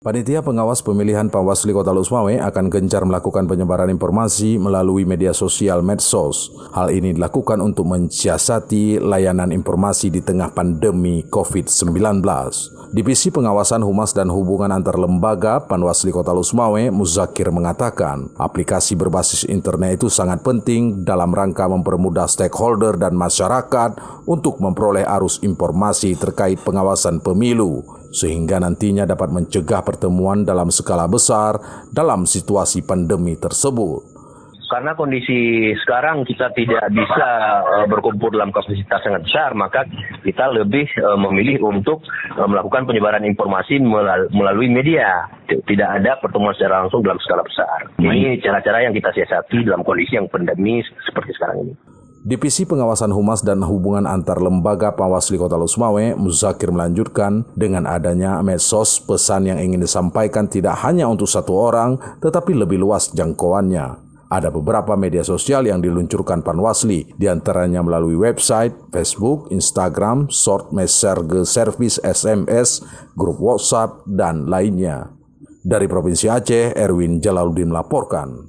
Panitia Pengawas Pemilihan Panwasli Kota Lusmawe akan gencar melakukan penyebaran informasi melalui media sosial medsos. Hal ini dilakukan untuk mensiasati layanan informasi di tengah pandemi COVID-19. Divisi Pengawasan Humas dan Hubungan Antar Lembaga Panwasli Kota Lusmawe, Muzakir, mengatakan aplikasi berbasis internet itu sangat penting dalam rangka mempermudah stakeholder dan masyarakat untuk memperoleh arus informasi terkait pengawasan pemilu, sehingga nantinya dapat mencegah pertemuan dalam skala besar dalam situasi pandemi tersebut. Karena kondisi sekarang kita tidak bisa berkumpul dalam kapasitas sangat besar, maka kita lebih memilih untuk melakukan penyebaran informasi melalui media. Tidak ada pertemuan secara langsung dalam skala besar. Ini cara-cara yang kita siasati dalam kondisi yang pandemi seperti sekarang ini. Divisi Pengawasan Humas dan Hubungan Antar Lembaga Panwasli Kota Lusmawe, Muzakir, melanjutkan dengan adanya medsos, pesan yang ingin disampaikan tidak hanya untuk satu orang, tetapi lebih luas jangkauannya. Ada beberapa media sosial yang diluncurkan Panwasli, diantaranya melalui website, Facebook, Instagram, short message service SMS, grup WhatsApp, dan lainnya. Dari Provinsi Aceh, Erwin Jalaluddin melaporkan.